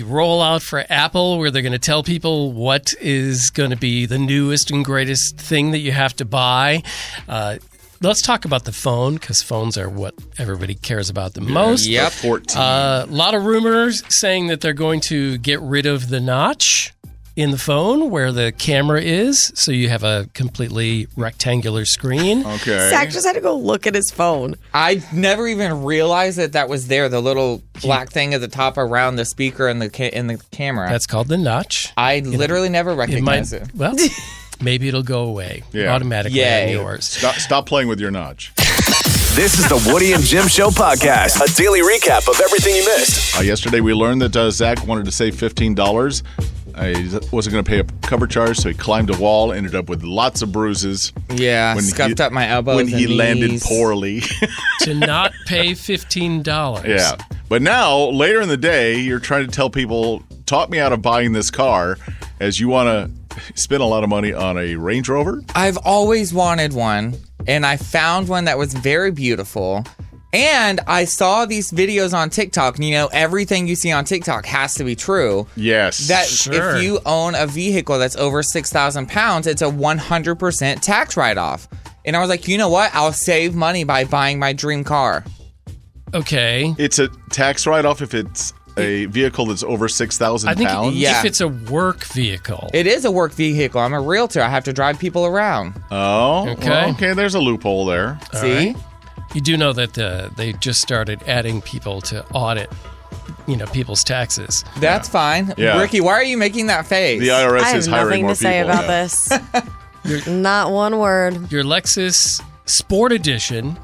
rollout for Apple where they're going to tell people what is going to be the newest and greatest thing that you have to buy. Let's talk about the phone, because phones are what everybody cares about the most. Yep. 14. A lot of rumors saying that they're going to get rid of the notch in the phone where the camera is, so you have a completely rectangular screen. Okay. Zach just had to go look at his phone. I never even realized that was there, the little black thing at the top around the speaker and the camera. That's called the notch. I literally never recognized it. Well, maybe it'll go away automatically on yours. Stop playing with your notch. This is the Woody and Jim Show podcast, a daily recap of everything you missed. Yesterday we learned that Zach wanted to save $15. He wasn't going to pay a cover charge, so he climbed a wall, ended up with lots of bruises. Yeah, scuffed up my elbows when he and landed knees. poorly. To not pay $15. Yeah. But now, later in the day, you're trying to tell people, talk me out of buying this car, as you want to spend a lot of money on a Range Rover. I've always wanted one, and I found one that was very beautiful. And I saw these videos on TikTok, and everything you see on TikTok has to be true. Yes. That Sure. if you own a vehicle that's over 6,000 pounds, it's a 100% tax write-off. And I was like, you know what? I'll save money by buying my dream car. Okay. It's a tax write-off if it's a vehicle that's over 6,000 I think pounds. Yeah. if it's a work vehicle. It is a work vehicle. I'm a realtor. I have to drive people around. Oh, Okay. well, okay. There's a loophole there. See? right. You do know that they just started adding people to audit, people's taxes. That's fine. Yeah. Ricky, why are you making that face? The IRS I have is hiring nothing more to say people. about Yeah. this. Not one word. Your Lexus Sport Edition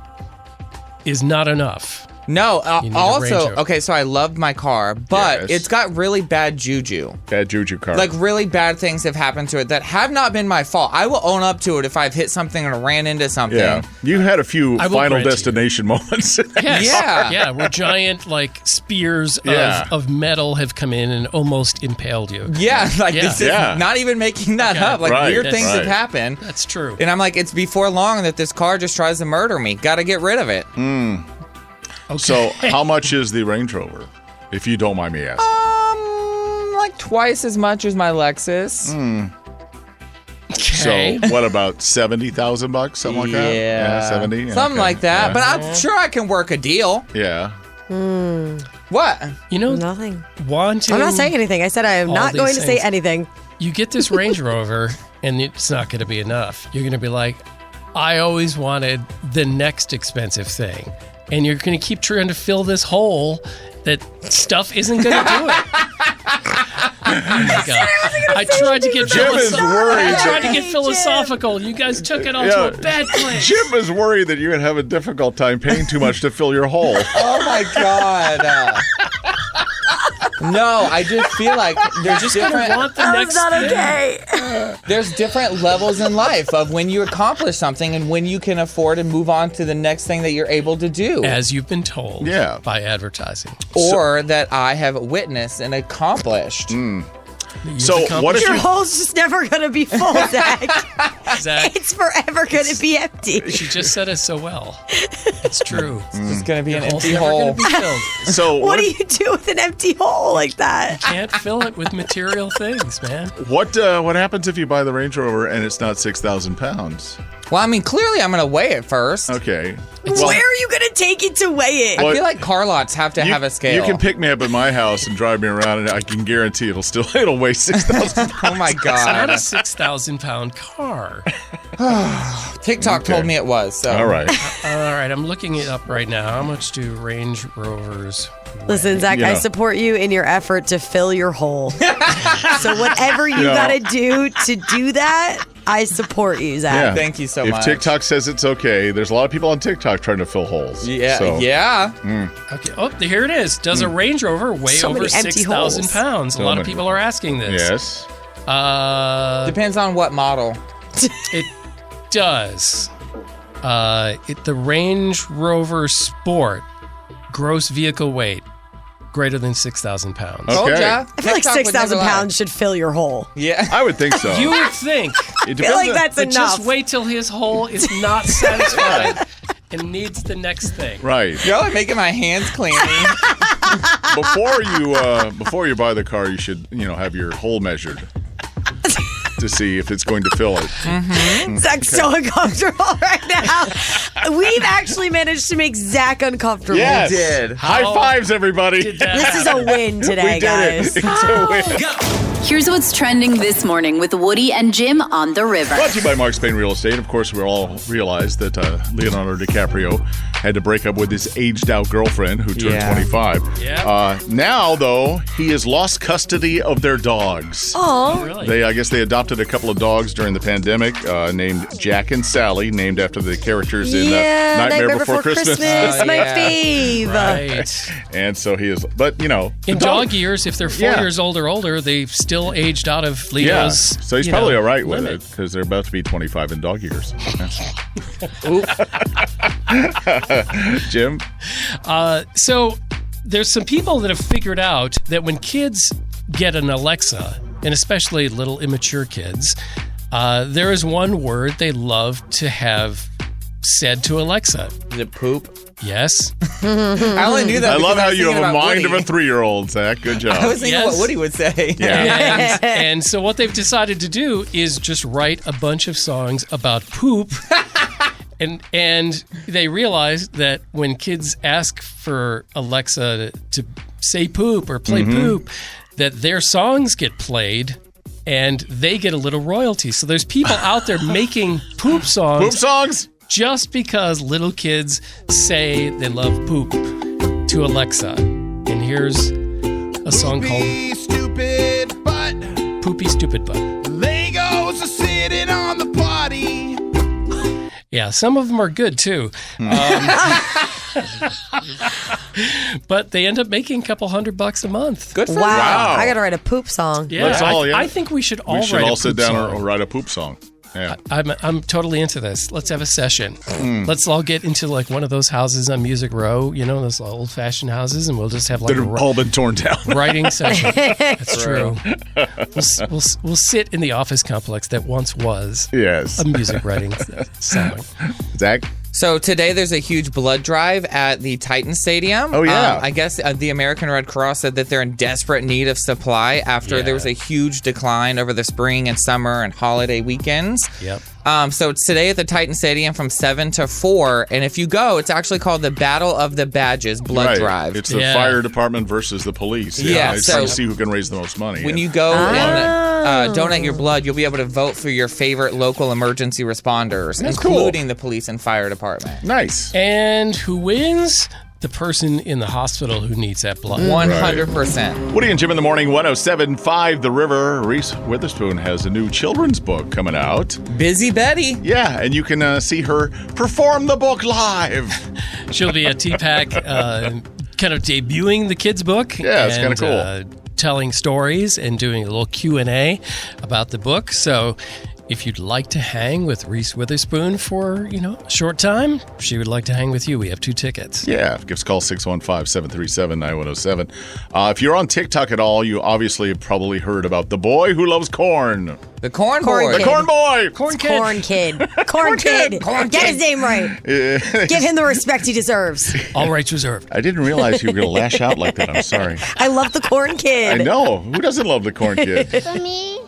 is not enough. No, You need a Range also, Rover. okay, so I loved my car, but Yes. it's got really bad juju. Bad juju car. Like, really bad things have happened to it that have not been my fault. I will own up to it if I've hit something or ran into something. yeah. You had a few I will Final grant you. Destination moments. Yes. Yeah. Yeah, where giant, spears Yeah. of metal have come in and almost impaled you. Yeah, Yeah. this is Yeah. not even making that Okay. up. Like, Right, weird that's things have right. happened. That's true. And I'm like, it's before long that this car just tries to murder me. Gotta get rid of it. Okay. So, how much is the Range Rover, if you don't mind me asking? Like twice as much as my Lexus. Okay. So, what about $70,000, something like that? Yeah. 70. Yeah, Something okay. like that. Yeah. But I'm sure I can work a deal. Yeah. What? Nothing. Wanting I'm not saying anything. I said I am all not these going to say things. anything. You get this Range Rover, and it's not going to be enough. You're going to be like, I always wanted the next expensive thing. And you're going to keep trying to fill this hole that stuff isn't going to do it. Oh my God. I tried to get Jim is worried. I tried to get philosophical. You guys took it all to a bad place. Jim is worried that you're going to have a difficult time paying too much to fill your hole. Oh my God. No, I just feel like there's just You're going to want the That was next not thing. okay. there's different levels in life of when you accomplish something and when you can afford to move on to the next thing that you're able to do. As you've been told by advertising. Or that I have witnessed and accomplished. You've So, what accomplished if Your you- hole's just never going to be full, Zach. Zach, It's forever going to be empty. she just said it so well. It's true. It's going to be an Hole's empty never hole. going to be filled. So, What do you do with an empty hole like that? Can't fill it with material things, man. what happens if you buy the Range Rover and it's not 6,000 pounds? Well, I mean, clearly I'm going to weigh it first. Okay. Where are you going to take it to weigh it? I feel like car lots have to have a scale. You can pick me up at my house and drive me around, and I can guarantee it'll weigh 6,000 pounds. Oh my It's not God. a 6,000-pound car. TikTok told me it was. So. All right. All right, I'm looking it up right now. How much do Range Rovers weigh? Listen, Zach, You I know. support you in your effort to fill your hole. So whatever you know. got to do that, I support you, Zach. Yeah. Thank you so if much. TikTok says it's okay, there's a lot of people on TikTok trying to fill holes. Yeah, So, yeah. Okay. Oh, here it is. Does a Range Rover weigh So over many empty 6,000 holes. pounds? A So lot of many. people are asking this. Yes. Depends on what model. It does. The Range Rover Sport gross vehicle weight greater than 6,000 pounds. Oh. Told Okay. ya. I feel like TikTok would 6,000 never lie. pounds should fill your hole. Yeah. I would think so. You would think, It I feel depends like on- that's but enough. just wait till his hole is not satisfied and needs the next thing. Right. Y'all are making my hands clammy. before you buy the car, you should have your hole measured to see if it's going to fill it. Zach's so uncomfortable right now. We've actually managed to make Zach uncomfortable. Yes. We did. High fives, everybody. This is a win today, We did guys. it. It's a win. Here's what's trending this morning with Woody and Jim on the river. Brought to you by Mark Spain Real Estate. Of course, we all realized that Leonardo DiCaprio had to break up with his aged-out girlfriend who turned 25. Yeah. Now, though, he has lost custody of their dogs. Oh, Really? I guess they adopted a couple of dogs during the pandemic, named Jack and Sally, named after the characters in Nightmare Before Christmas. My yeah. fave. Right. And so he is, but the In dog years, if they're 4 years old or older, they've still aged out of Leo's. So he's probably all right with limit. it because they're about to be 25 in dog years. Jim? So there's some people that have figured out that when kids get an Alexa, and especially little immature kids, there is one word they love to have said to Alexa. Is it poop? Yes. I only knew that. I love because how was you have thinking a about mind Woody. of a 3-year-old, Zach. Good job. I was thinking Yes. what Woody would say. Yeah. And so what they've decided to do is just write a bunch of songs about poop. And they realized that when kids ask for Alexa to say poop or play poop, that their songs get played and they get a little royalty. So there's people out there making poop songs. Poop songs? Just because little kids say they love poop to Alexa. And here's a song called Stupid butt. Poopy Stupid Butt. Legos are sitting on the potty. Yeah, some of them are good too. But they end up making a couple $100 a month. Good for Wow. Wow. I got to write a poop song. Yeah, Let's all, I think we should all We should write all a sit poop down song. and write a poop song. Yeah. I'm totally into this. Let's have a session. Let's all get into like one of those houses on Music Row, those old-fashioned houses, and we'll just have like That a have all been torn down. writing session. That's true. We'll sit in the office complex that once was Yes. a music writing song. Zach? So today there's a huge blood drive at the Titan Stadium. Oh, yeah. I guess the American Red Cross said that they're in desperate need of supply after there was a huge decline over the spring and summer and holiday weekends. Yep. So it's today at the Titan Stadium from 7 to 4. And if you go, it's actually called the Battle of the Badges Blood Drive. It's the Yeah. fire department versus the police. Yeah, It's so- trying to see who can raise the most money. When you go and donate your blood, you'll be able to vote for your favorite local emergency responders, That's cool. including the police and fire department. Nice. And who wins? The person in the hospital who needs that blood. 100%. Woody and Jim in the morning, 107.5 The River. Reese Witherspoon has a new children's book coming out. Busy Betty. Yeah, and you can see her perform the book live. She'll be at TPAC kind of debuting the kids' book. Yeah, it's kinda and, cool. Telling stories and doing a little Q&A about the book. So if you'd like to hang with Reese Witherspoon for, a short time, she would like to hang with you. We have 2 tickets. Yeah, give us a call 615-737-9107. If you're on TikTok at all, you obviously have probably heard about the boy who loves corn. The corn Corn board. The corn boy! Corn kid. Corn kid. Corn kid. Get his name right. Give him the respect he deserves. All rights reserved. I didn't realize you were going to lash out like that. I'm sorry. I love the corn kid. I know. Who doesn't love the corn kid? For me,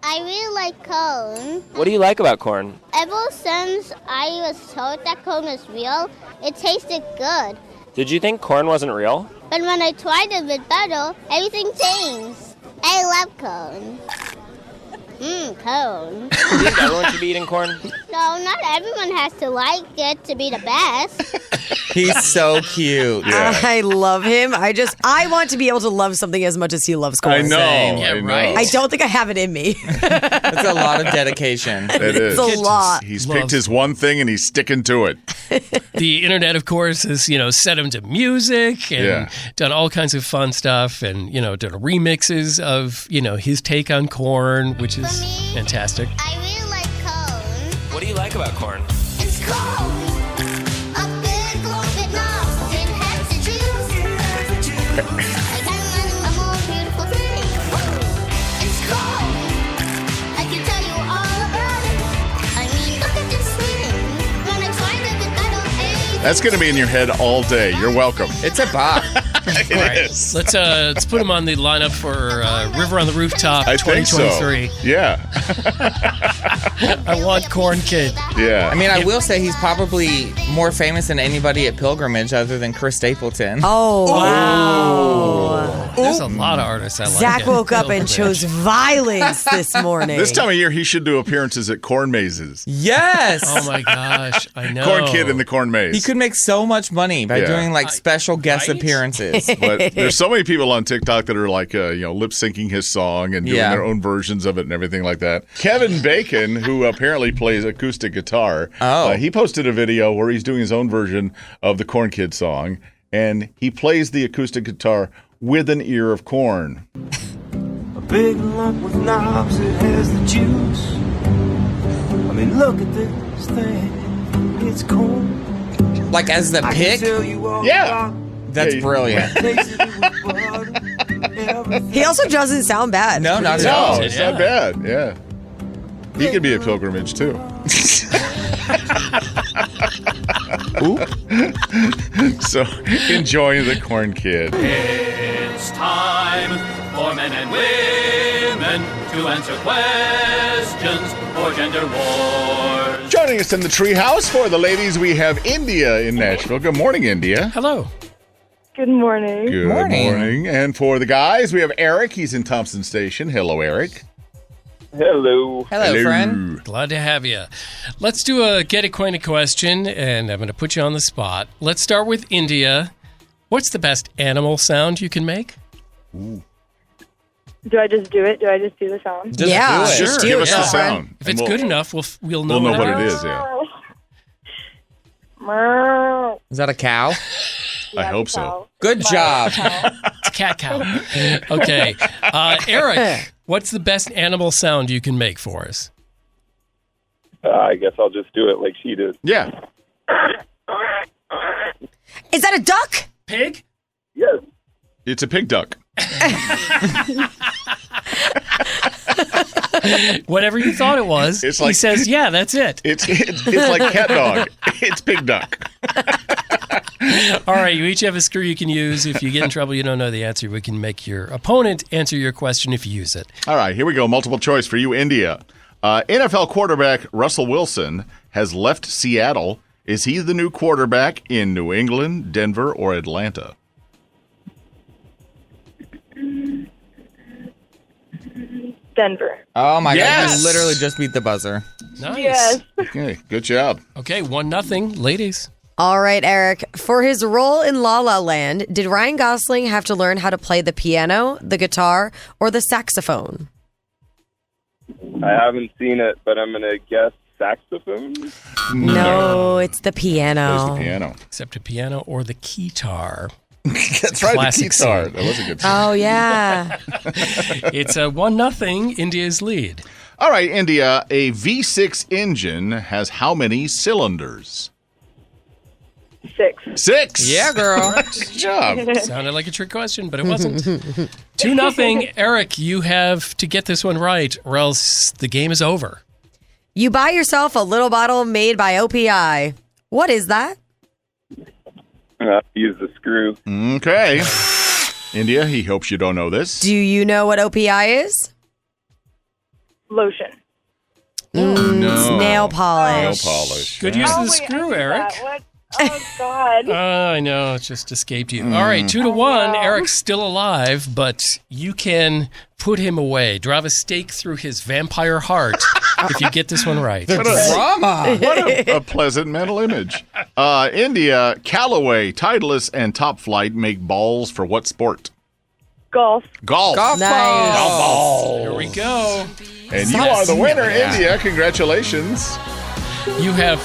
I really like corn. What do you like about corn? Ever since I was told that corn was real, it tasted good. Did you think corn wasn't real? But when I tried it with butter, everything changed. I love corn. Corn. Do you think everyone should be eating corn? No, not everyone has to like it to be the best. He's so cute. Yeah. I love him. I want to be able to love something as much as he loves corn. I know. Yeah, I know. right. I don't think I have it in me. That's a lot of dedication. It is. It's a lot. He's Love. picked his one thing and he's sticking to it. The internet, of course, has, set him to music and done all kinds of fun stuff and, done remixes of, his take on corn, which is fantastic. I really like corn. What do you like about corn? It's corn. A big globe enough. It has to choose. I can't imagine a more beautiful thing. It's corn. I can tell you all about it. I mean, look at this thing. When I tried it with butter, That's going to be in your head all day. You're welcome. It's a box. It All right, is. let's put him on the lineup for River on the Rooftop I think so. 2023. Yeah. I want Corn Kid. Yeah. I mean, I will say he's probably more famous than anybody at Pilgrimage other than Chris Stapleton. Oh, wow. There's a lot of artists I like. Zach at woke up and Pilgrimage. chose violence this morning. This time of year, he should do appearances at corn mazes. Yes! Oh my gosh, I know. Corn Kid in the corn maze. He could make so much money by Yeah. doing like special guest right? appearances. But there's so many people on TikTok that are like, lip syncing his song and doing Yeah. their own versions of it and everything like that. Kevin Bacon, who apparently plays acoustic guitar, he posted a video where he's doing his own version of the Corn Kid song, and he plays the acoustic guitar with an ear of corn. A big lump with knobs, it has the juice. I mean, look at this thing. It's corn. Like as the pick? Yeah. That's brilliant. He also doesn't sound bad. No, not at No, all. it's not bad. Yeah. He could be a pilgrimage, too. So, enjoy the Corn Kid. It's time for men and women to answer questions for gender wars. Joining us in the treehouse for the ladies, we have India in Nashville. Good morning, India. Hello. Good morning. Good morning. And for the guys, we have Eric. He's in Thompson Station. Hello, Eric. Hello. Hello, friend. Glad to have you. Let's do a get acquainted question, and I'm going to put you on the spot. Let's start with India. What's the best animal sound you can make? Do I just do it? Do I just do the sound? Just Yeah, do it. Just do give it, us the girlfriend. sound. If and it's good enough, we'll know, We'll know what it it is. is, yeah. Meow. Is that a cow? I hope so. Good job. It's a cat cow. Okay. Eric, what's the best animal sound you can make for us? I guess I'll just do it like she did. Yeah. Is that a duck? Pig? Yes. It's a pig duck. Whatever you thought it was. It's he like- says, yeah, that's it. It's like cat dog. It's pig duck. All right, you each have a screw you can use. If you get in trouble, you don't know the answer, we can make your opponent answer your question if you use it. All right, here we go. Multiple choice for you, India. NFL quarterback Russell Wilson has left Seattle. Is he the new quarterback in New England, Denver, or Atlanta? Denver. Oh my Yes! God! You literally just beat the buzzer. Nice. Yes. Okay, good job. Okay, 1-0, ladies. All right, Eric. For his role in La La Land, did Ryan Gosling have to learn how to play the piano, the guitar, or the saxophone? I haven't seen it, but I'm going to guess saxophone. No, it's the Plays piano. the piano. Except a piano or the keytar. That's right, Classic the guitar. scene. That was a good song. Oh, yeah. It's a 1-0, India's lead. All right, India, a V6 engine has how many cylinders? 6. 6. Yeah, girl. Good job. Sounded like a trick question, but it wasn't. 2-0. Eric, you have to get this one right, or else the game is over. You buy yourself a little bottle made by OPI. What is that? Use the screw. Okay. India, he hopes you don't know this. Do you know what OPI is? Lotion. It's nail polish. Nail polish. Good use of the screw, Eric. What? Oh, God. I know, it just escaped you. All right, 2-1. Eric's still alive, but you can put him away. Drive a stake through his vampire heart if you get this one right. What a Drama. What a pleasant mental image. India, Callaway, Titleist, and Top Flight make balls for what sport? Golf. Golf. Golf Nice. balls. There we go. And you are the winner, India. Congratulations. You have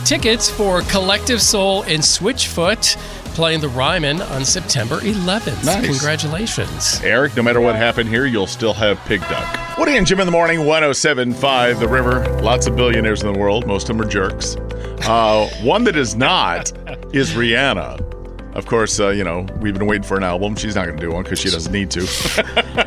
tickets for Collective Soul and Switchfoot playing the Ryman on September 11th. Nice. Congratulations. Eric, no matter what happened here, you'll still have Pig Duck. Woody and Jim in the morning, 107.5 The River. Lots of billionaires in the world. Most of them are jerks. One that is not is Rihanna. Of course, we've been waiting for an album. She's not going to do one because she doesn't need to.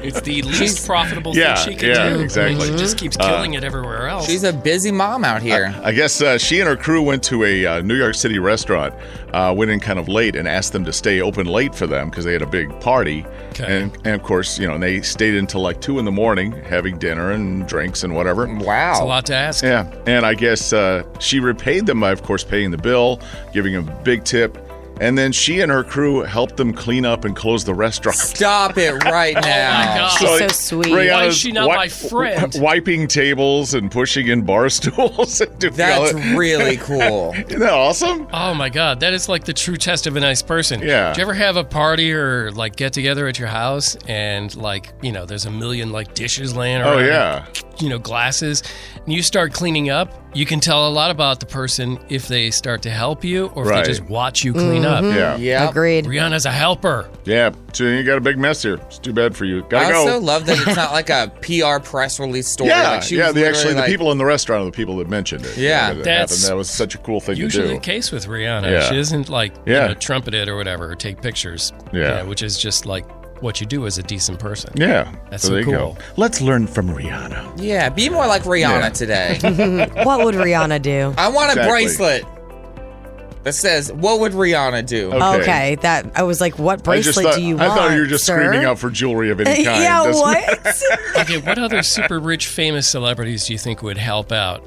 It's the least profitable Yeah, thing she can yeah, do. exactly. She just keeps killing it everywhere else. She's a busy mom out here. I guess she and her crew went to a New York City restaurant, went in kind of late and asked them to stay open late for them because they had a big party. Okay. And of course, they stayed until like 2 in the morning having dinner and drinks and whatever. Wow. It's a lot to ask. Yeah. And I guess she repaid them by, of course, paying the bill, giving them a big tip. And then she and her crew helped them clean up and close the restaurant. Stop it right now. God. She's so sweet. Rihanna's Why is she not my friend? Wiping tables and pushing in bar stools. And doing all That's that. really cool. Isn't that awesome? Oh my God, that is like the true test of a nice person. Yeah. Do you ever have a party or like get together at your house and like, there's a million like dishes laying around? Oh, yeah. Glasses, and you start cleaning up? You can tell a lot about the person if they start to help you or if Right. they just watch you clean up. Yeah. Yeah. Agreed. Rihanna's a helper. Yeah. So you got a big mess here. It's too bad for you. Gotta I go. also love that it's not like a PR press release story. Yeah, Like she yeah. was The literally like, people in the restaurant are the people that mentioned it. Yeah. that That's happened. That was such a cool thing to Usually do. the case with Rihanna. Yeah. She isn't like Yeah. trumpet it or whatever or take pictures. Yeah. Which is just like what you do as a decent person. Yeah. That's so so there you cool. go. Let's learn from Rihanna. Yeah, be more like Rihanna Yeah. today. What would Rihanna do? I want a Exactly. bracelet that says, "What would Rihanna do?" Okay. That I was like, what I just bracelet thought, do you I want? thought you were just sir? screaming out for jewelry of any kind. Yeah, Doesn't what? matter. Okay, what other super rich famous celebrities do you think would help out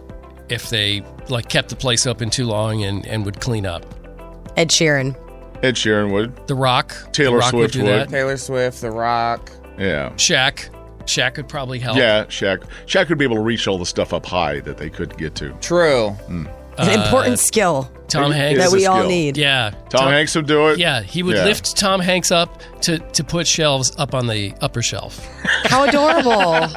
if they like kept the place open too long and would clean up? Ed Sheeran. Ed Sheeran would. The Rock. Taylor The Rock Swift would. Do would. that. Taylor Swift, The Rock. Yeah. Shaq. Shaq could probably help. Yeah, Shaq. Shaq would be able to reach all the stuff up high that they couldn't get to. True. An important skill Tom Hanks. that is a we all skill. need. Yeah. Tom Hanks would do it. Yeah, he would Yeah. lift Tom Hanks up to put shelves up on the upper shelf. How adorable.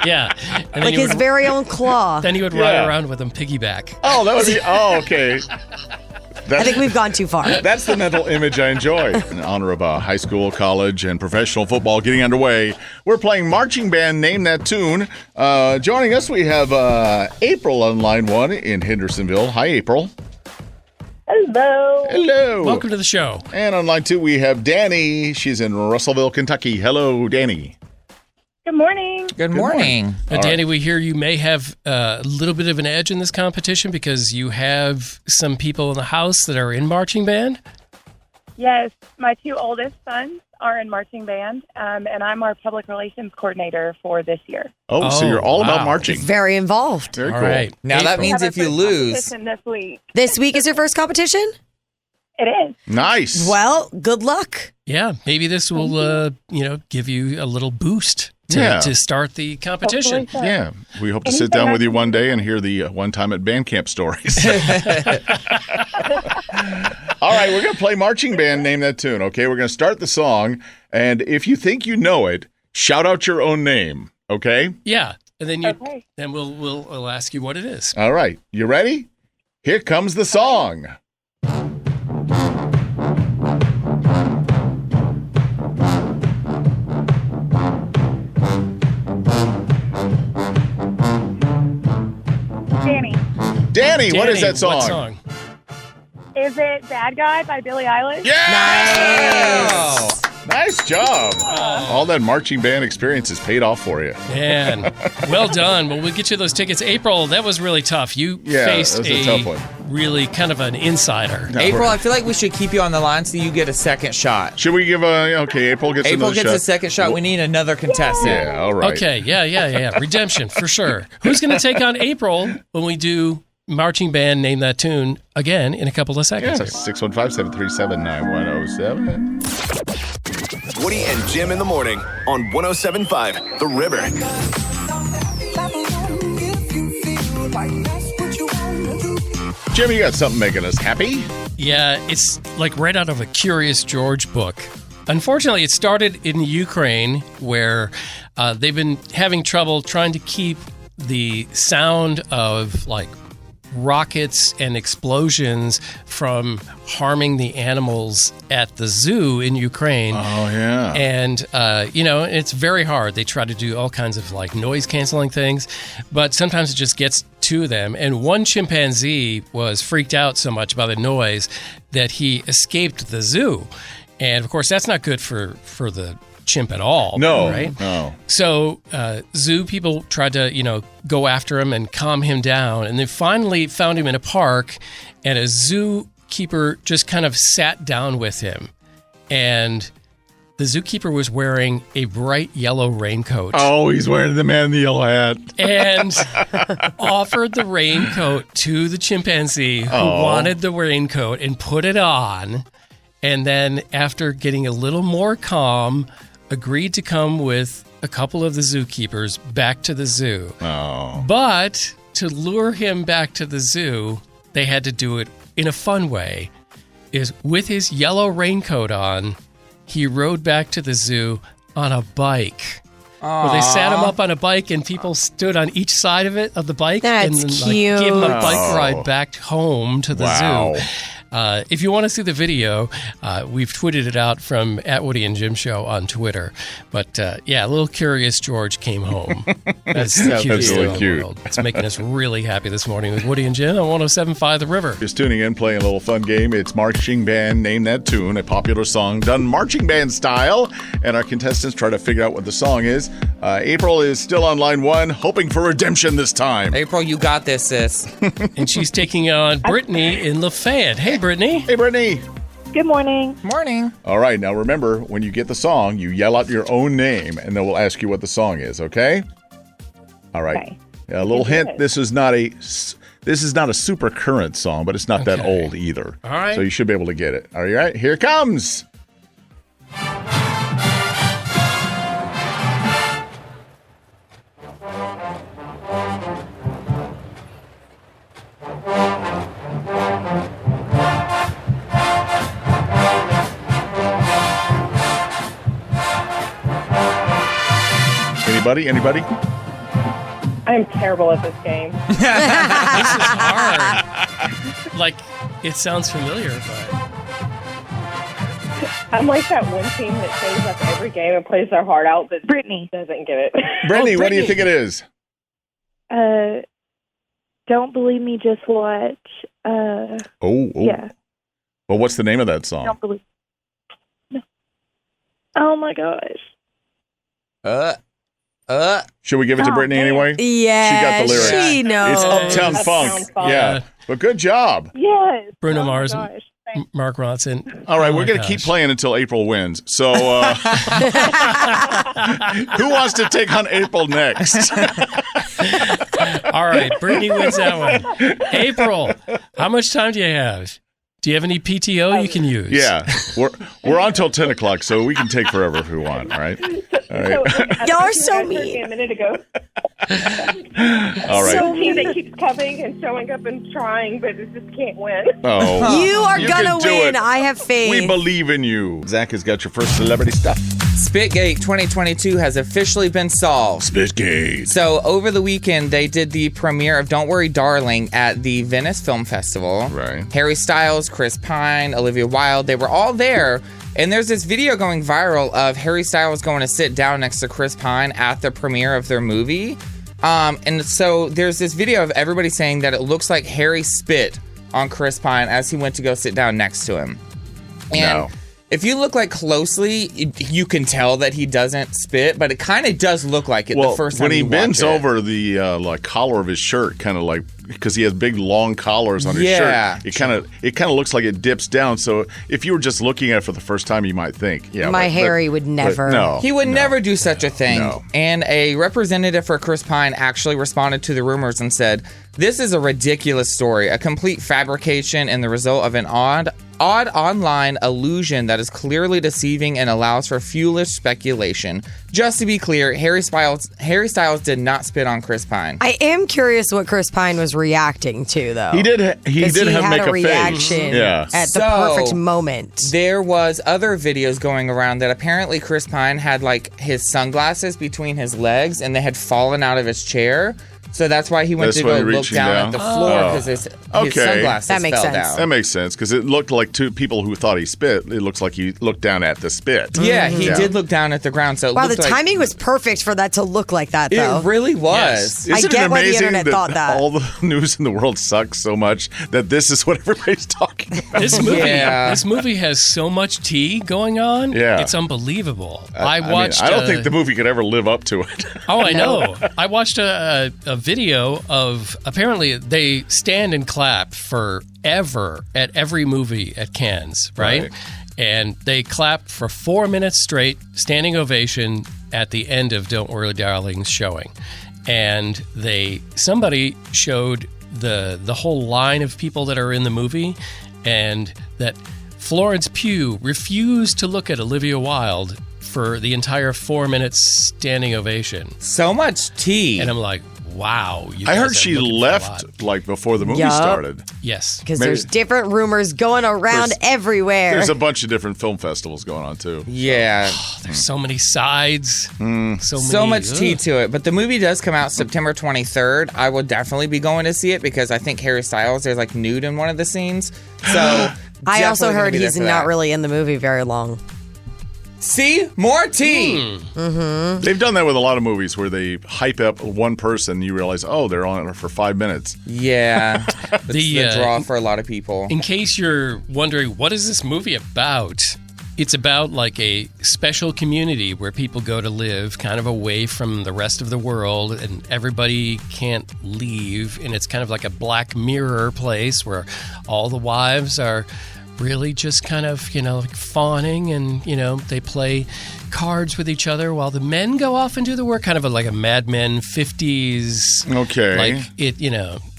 Yeah. And Like he his would, very own claw. then he would Yeah. ride around with him piggyback. Oh, that would be. Oh, okay. I think we've gone too far. That's the mental image I enjoy. In honor of high school, college, and professional football getting underway, we're playing marching band Name That Tune. Joining us, we have April on line 1 in Hendersonville. Hi, April. Hello. Hello. Welcome to the show. And on line 2, we have Danny. She's in Russellville, Kentucky. Hello, Danny. Good morning. Good morning. Danny, we hear you may have a little bit of an edge in this competition because you have some people in the house that are in marching band. Yes, my 2 oldest sons are in marching band, and I'm our public relations coordinator for this year. Oh, so Oh, you're all about wow. marching. Very involved. Very All cool. right. Now that April. means We if have you our first lose, competition this week. This week is your first competition? It is. Nice. Well, good luck. Yeah, maybe this will, give you a little boost to start the competition. Hopefully so. Yeah, we hope to sit Anything down I with you can one day and hear the one time at band camp stories. All right, we're going to play marching band Name That Tune, okay? We're going to start the song, and if you think you know it, shout out your own name, okay? Yeah, and then Okay. then we'll ask you what it is. All right, you ready? Here comes the song. Danny, Danny, what is Danny, that song? What song? is it Bad Guy by Billie Eilish? Yes! Nice job. All that marching band experience has paid off for you. Man, well done. Well, we'll get you those tickets. April, that was really tough. You faced that was a tough one. really kind of an insider. April, I feel like we should keep you on the line so you get a second shot. Should we give April gets April another gets shot? a second shot. We need another contestant. Yeah, all right. Okay, yeah. Redemption, for sure. Who's going to take on April when we do marching band Name That Tune again in a couple of Yeah, seconds? 615-737-9107. Woody and Jim in the morning on 107.5 The River. Jim, you got something making us happy? Yeah, it's like right out of a Curious George book. Unfortunately, it started in Ukraine where they've been having trouble trying to keep the sound of like rockets and explosions from harming the animals at the zoo in Ukraine. Oh, yeah. And, it's very hard. They try to do all kinds of like noise canceling things, but sometimes it just gets to them. And one chimpanzee was freaked out so much by the noise that he escaped the zoo. And of course, that's not good for the chimp at all. No, right? no. So zoo people tried to, go after him and calm him down. And they finally found him in a park, and a zookeeper just kind of sat down with him. And the zookeeper was wearing a bright yellow raincoat. Oh, he's wearing the man in the yellow hat. And offered the raincoat to the chimpanzee who wanted the raincoat and put it on. And then after getting a little more calm, agreed to come with a couple of the zookeepers back to the zoo. Oh. But to lure him back to the zoo, they had to do it in a fun way. Is with his yellow raincoat on, he rode back to the zoo on a bike. Where they sat him up on a bike and people stood on each side of the bike. That's and cute. Gave him a bike ride back home to the Wow. zoo. If you want to see the video, we've tweeted it out from @Woody and Jim Show on Twitter. But little Curious George came home. That's the cutest really thing in cute. the world. It's making us really happy this morning with Woody and Jim on 107.5 The River. Just tuning in, playing a little fun game. It's Marching Band Name That Tune, a popular song done marching band style. And our contestants try to figure out what the song is. April is still on line 1, hoping for redemption this time. April, you got this, sis. And she's taking on Brittany in Lafayette. Hey, Brittany. Hey, Brittany. Good morning. Morning. All right, now remember, when you get the song, you yell out your own name, and then we'll ask you what the song is, okay? All right. Okay. A little hint, this is not a super current song, but it's not that old either. All right. So you should be able to get it. All right, here it comes. Anybody? I'm terrible at this game. This is hard. Like, it sounds familiar, but... I'm like that one team that shows up every game and plays their heart out, but Brittany doesn't get it. Brittany, what do you think it is? Don't believe me, just watch. Yeah. Well, what's the name of that song? Don't believe. No. Oh my gosh. Should we give it to Brittany anyway? Yeah, she got the lyrics. she knows. It's Uptown Funk. Yeah, but good job. Yes. Bruno Oh my Mars, gosh. Mark Ronson. All right, Oh we're my going to gosh. keep playing until April wins. So, who wants to take on April next? All right, Brittany wins that one. April, how much time do you have? Do you have any PTO you can use? Yeah, we're on till 10 o'clock, so we can take forever if we want. All right. All right. Y'all are so mean. A minute ago. All right. So team that keeps coming and showing up and trying, but it just can't win. Oh, You are You gonna can do win. it. I have faith. we believe in you. Zach has got your first celebrity stuff. Spitgate 2022 has officially been solved. Spitgate. So over the weekend, they did the premiere of Don't Worry Darling at the Venice Film Festival. Right. Harry Styles, Chris Pine, Olivia Wilde, they were all there. And there's this video going viral of Harry Styles going to sit down next to Chris Pine at the premiere of their movie. And so there's this video of everybody saying that it looks like Harry spit on Chris Pine as he went to go sit down next to him. And No. if you look like closely, you can tell that he doesn't spit, but it kind of does look like it Well, the first time when he you watch bends it. over the like collar of his shirt, kind of like because he has big long collars on his Yeah. shirt, it kind of looks like it dips down. So if you were just looking at it for the first time, you might think, yeah, My Harry would never. no, He would never do such a thing. No. And a representative for Chris Pine actually responded to the rumors and said, "This is a ridiculous story, a complete fabrication and the result of an odd online illusion that is clearly deceiving and allows for foolish speculation. Just to be clear, Harry Styles did not spit on Chris Pine." I am curious what Chris Pine was reacting to, though. He did. He 'Cause did he have had make a a reaction face. Yeah. at the So, perfect moment. There was other videos going around that apparently Chris Pine had like his sunglasses between his legs and they had fallen out of his chair. So that's why he went to go look down at the floor because his sunglasses fell down. That makes sense because it looked like two people who thought he spit. It looks like he looked down at the spit. Yeah, he did look down at the ground. So the timing was perfect for that to look like that, though. It really was. Yes. I get why the internet thought that. All the news in the world sucks so much that this is what everybody's talking about. This movie has so much tea going on. Yeah. It's unbelievable. I don't think the movie could ever live up to it. Oh, I know. I watched a video of, apparently they stand and clap forever at every movie at Cannes, right? And they clapped for 4 minutes straight, standing ovation at the end of Don't Worry Darling's showing. And somebody showed the whole line of people that are in the movie, and that Florence Pugh refused to look at Olivia Wilde for the entire 4 minutes standing ovation. So much tea. And I'm like, wow. I heard she left like before the movie started. Yes. Because there's different rumors going around everywhere. There's a bunch of different film festivals going on too. Yeah. There's so many sides. So much tea to it. But the movie does come out September 23rd. I will definitely be going to see it because I think Harry Styles is like nude in one of the scenes. So I also heard he's not really in the movie very long. See? More tea. They've done that with a lot of movies where they hype up one person. You realize, they're on it for 5 minutes. Yeah. It's the draw for a lot of people. In case you're wondering, what is this movie about? It's about like a special community where people go to live kind of away from the rest of the world, and everybody can't leave. And it's kind of like a Black Mirror place where all the wives are really just kind of, like fawning, and, they play cards with each other while the men go off and do the work, kind of like a Mad Men 50s. Okay. Like it,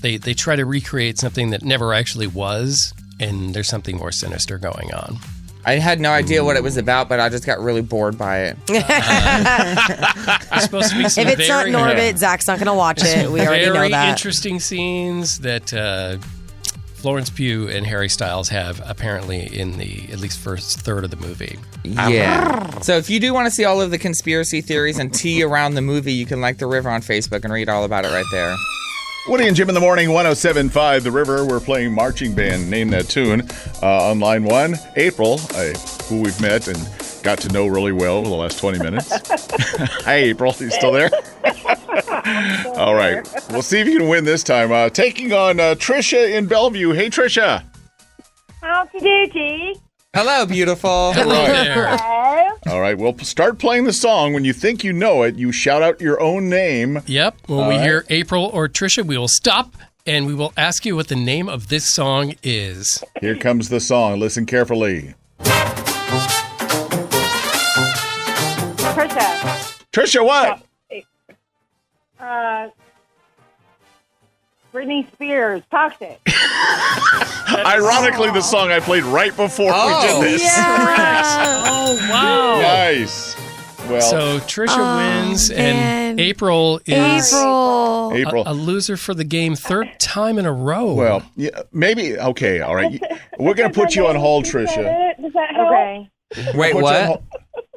they try to recreate something that never actually was, and there's something more sinister going on. I had no idea what it was about, but I just got really bored by it. It's supposed to be some if it's not Norbit, Zach's not going to watch it. We already know that. Very interesting scenes that Florence Pugh and Harry Styles have apparently in the at least first third of the movie. Yeah. So if you do want to see all of the conspiracy theories and tea around the movie, you can like The River on Facebook and read all about it right there. Woody and Jim in the morning, 107.5 The River. We're playing marching band. Name that tune. On line one, April, who we've met and got to know really well over the last 20 minutes. Hi, April. You still there? All right. We'll see if you can win this time. Taking on Trisha in Bellevue. Hey, Trisha. How's it do, Hello, beautiful. Hello there. All right. Well, start playing the song. When you think you know it, you shout out your own name. Yep. When we hear April or Trisha, we will stop and we will ask you what the name of this song is. Here comes the song. Listen carefully. Trisha. Trisha, what? Britney Spears, Toxic. Ironically, the song I played right before we did this. Yeah. Oh, wow. Nice. Well, so Trisha wins, and April is April. A loser for the game, third time in a row. Well, yeah, maybe. Okay, all right. We're going to put you on hold, Trisha. Does that help? Okay. Wait, what?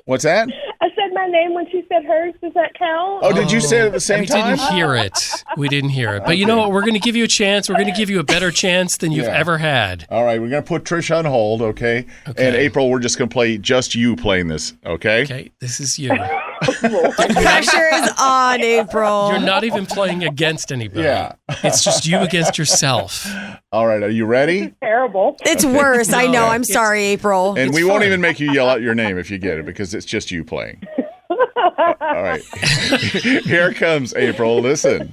What's that? I said my name when she said hers. Does that count? Oh, did you say it at the same time? We didn't hear it. We didn't hear it. But you know what? We're going to give you a chance. We're going to give you a better chance than you've ever had. All right, we're going to put Trisha on hold, okay? And April, we're just going to play just you playing this, okay? Okay, this is you. The pressure is on, April. You're not even playing against anybody. Yeah. It's just you against yourself. All right, are you ready? Terrible. It's worse. I know. I'm sorry, April. And we won't even make you yell out your name if you get it, because it's just you playing. All right. Here comes April. Listen.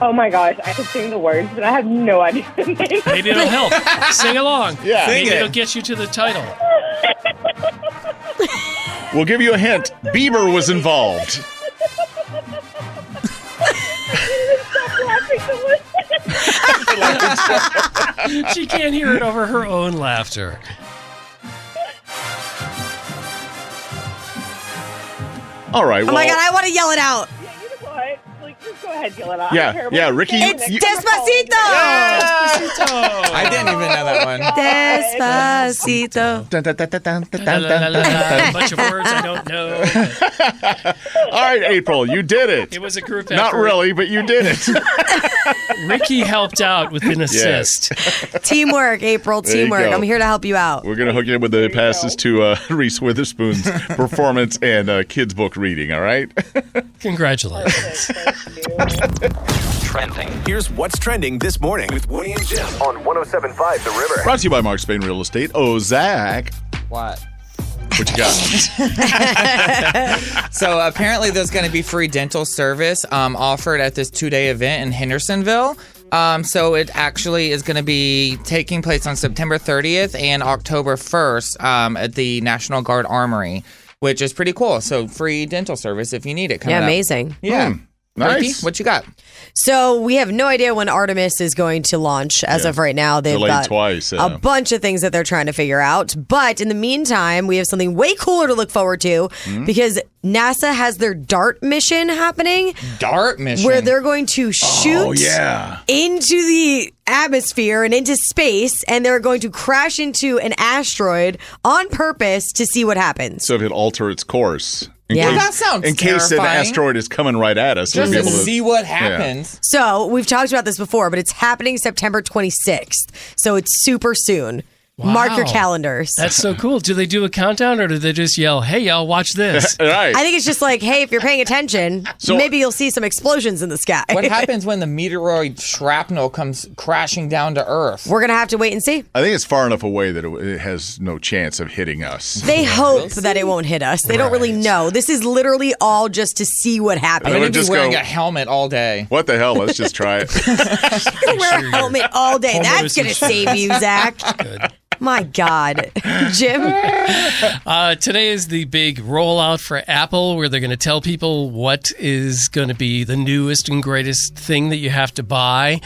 Oh my gosh, I can sing the words, but I have no idea the name. Maybe it'll help. Sing along. Yeah. Maybe it'll get you to the title. We'll give you a hint. Bieber was involved. She can't hear it over her own laughter. All right. Oh my God, I want to yell it out. Yeah, you know what? Like, just go ahead, yell it out. Yeah, I don't care what yeah, you Ricky, say. It's you- Despacito. I didn't even know that one. Despacito. A bunch of words I don't know. All right, April, you did it. It was a group effort. Not really, but you did it. Ricky helped out with an assist. Teamwork, April. There you Teamwork. go. I'm here to help you out. We're going to hook you up with the passes to Reese Witherspoon's performance and kids' book reading, all right? Congratulations. Trending. Here's what's trending this morning with Woody and Jim on 107.5 The River. Brought to you by Mark Spain Real Estate. Oh, Zach. What? What you got? So apparently there's going to be free dental service offered at this 2-day event in Hendersonville. So it actually is going to be taking place on September 30th and October 1st at the National Guard Armory, which is pretty cool. So free dental service if you need it. Coming up. Amazing. Yeah. Nice. Ricky, what you got? So we have no idea when Artemis is going to launch. As of right now, they've Delayed got twice, a bunch of things that they're trying to figure out. But in the meantime, we have something way cooler to look forward to because NASA has their DART mission happening. DART mission? Where they're going to shoot into the atmosphere and into space, and they're going to crash into an asteroid on purpose to see what happens. So it'll alter its course. Yeah. Well, that sounds In case an terrifying. asteroid is coming right at us. Just we'll to be able see what happens. So we've talked about this before, but it's happening September 26th. So it's super soon. Mark your Wow. calendars. That's so cool. Do they do a countdown or do they just yell, hey, y'all, watch this? Right. I think it's just like, hey, if you're paying attention, So- maybe you'll see some explosions in the sky. What happens when the meteoroid shrapnel comes crashing down to Earth? We're going to have to wait and see. I think it's far enough away that it has no chance of hitting us. They hope that it won't hit us. They don't really know. This is literally all just to see what happens. I'm I going would to be just wearing go- a helmet all day. What the hell? Let's just try it. You wear a helmet all day. That's going to save you, Zach. Good. My God. Jim? Today is the big rollout for Apple where they're going to tell people what is going to be the newest and greatest thing that you have to buy.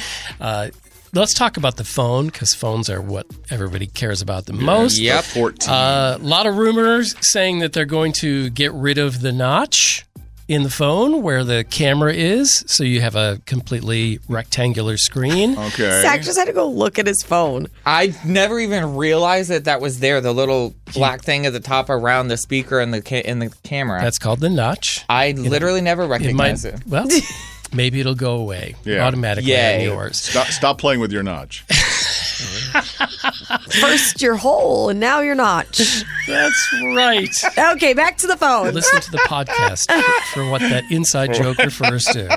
Let's talk about the phone because phones are what everybody cares about the most. Yep. 14. A lot of rumors saying that they're going to get rid of the notch in the phone where the camera is, so you have a completely rectangular screen. Okay. Zach just had to go look at his phone. I never even realized that was there, the little black thing at the top around the speaker and the camera. That's called the notch. I literally never recognized it. Well, maybe it'll go away automatically on yours. Stop playing with your notch. First your hole, and now your notch. That's right. Okay, back to the phone. Listen to the podcast for what that inside joke refers to.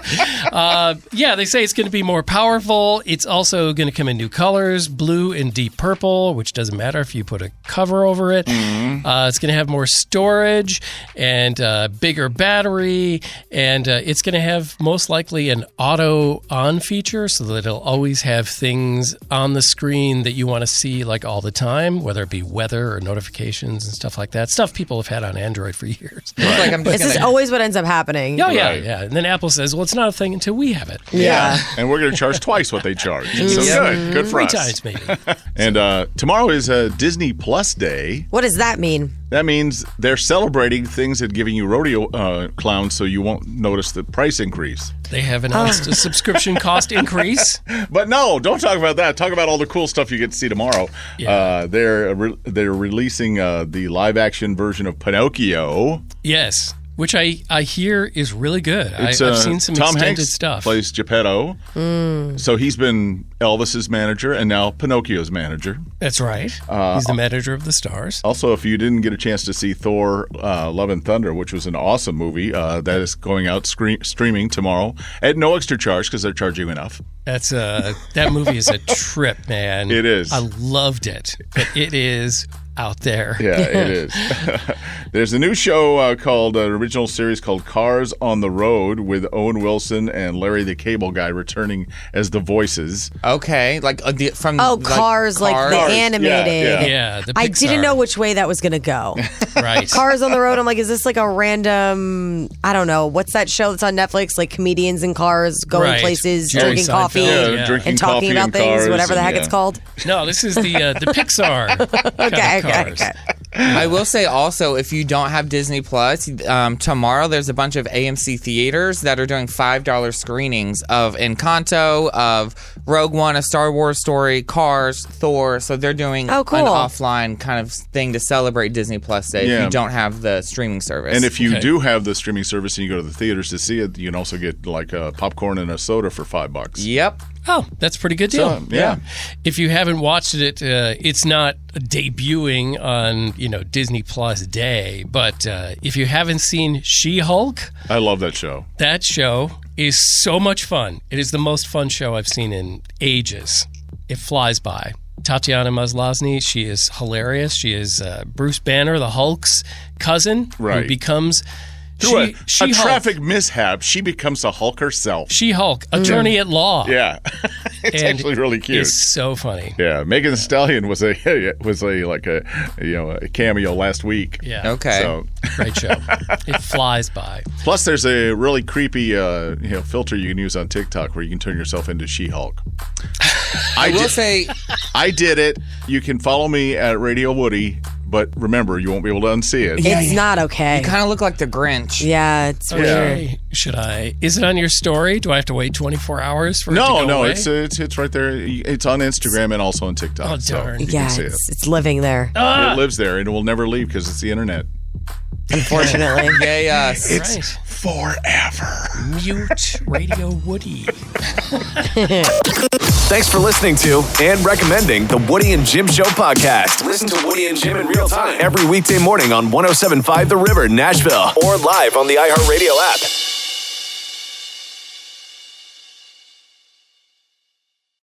They say it's going to be more powerful. It's also going to come in new colors, blue and deep purple, which doesn't matter if you put a cover over it. It's going to have more storage and bigger battery, and it's going to have most likely an auto on feature so that it'll always have things on the screen that you want to see like all the time, whether it be weather or notifications and stuff like that. Stuff people have had on Android for years. Like I'm just This is always what ends up happening. Oh, yeah, Right. yeah. And then Apple says, well, it's not a thing until we have it. Yeah. And we're going to charge twice what they charge. So good for 3 us. times, maybe. And tomorrow is Disney Plus Day. What does that mean? That means they're celebrating things and giving you rodeo clowns so you won't notice the price increase. They have announced a subscription cost increase. But no, don't talk about that. Talk about all the cool stuff you get to see tomorrow. Yeah. They're releasing the live action version of Pinocchio. Yes, which I hear is really good. I've It's, seen some Tom extended Hanks stuff. plays Geppetto. So he's been Elvis's manager and now Pinocchio's manager. That's right. He's the manager of the stars. Also, if you didn't get a chance to see Thor Love and Thunder, which was an awesome movie, that is going out streaming tomorrow at no extra charge because they're charging you enough. That's that movie is a trip, man. It is. I loved it, but it is out there. Yeah, it is. There's a new show called original series called Cars on the Road with Owen Wilson and Larry the Cable Guy returning as the voices. Okay, like from Cars, like the animated. Yeah, the I Pixar. didn't know which way that was going to go. Right. Cars on the Road. I'm like, is this like a random, I don't know, what's that show that's on Netflix? Like comedians in cars going Right. places, Jerry drinking Seinfeld. coffee, Yeah, drinking and talking coffee about in things, cars whatever the and- heck it's called. No, this is the Pixar kind of Okay. Cars. I will say also, if you don't have Disney Plus, tomorrow there's a bunch of AMC theaters that are doing $5 screenings of Encanto, of Rogue One, A Star Wars Story, Cars, Thor. So they're doing an offline kind of thing to celebrate Disney Plus Day if you don't have the streaming service. And if you do have the streaming service and you go to the theaters to see it, you can also get like a popcorn and a soda for $5. Yep. Oh, that's a pretty good deal. So, yeah. If you haven't watched it, it's not debuting on Disney Plus Day. But if you haven't seen She-Hulk, I love that show. That show is so much fun. It is the most fun show I've seen in ages. It flies by. Tatiana Maslany, she is hilarious. She is Bruce Banner, the Hulk's cousin, who becomes. Through a traffic mishap, she becomes a Hulk herself. She-Hulk, attorney at law. Yeah, it's actually really cute. It's so funny. Yeah, Megan Thee Stallion was a cameo last week. Yeah, okay, so. Great show. It flies by. Plus, there's a really creepy filter you can use on TikTok where you can turn yourself into She-Hulk. I will say, I did it. You can follow me at Radio Woody. But remember, you won't be able to unsee it. It's not okay. You kind of look like the Grinch. Yeah, it's weird. Should I? Is it on your story? Do I have to wait 24 hours for it to go away? It's right there. It's on Instagram and also on TikTok. Oh, darn. So Yeah, it's living there. It lives there, and it will never leave because it's the internet. Unfortunately. Yay, us. It's forever. Mute Radio Woody. Thanks for listening to and recommending the Woody and Jim Show podcast. Listen to Woody and Jim in real time every weekday morning on 107.5 The River, Nashville, or live on the iHeartRadio app.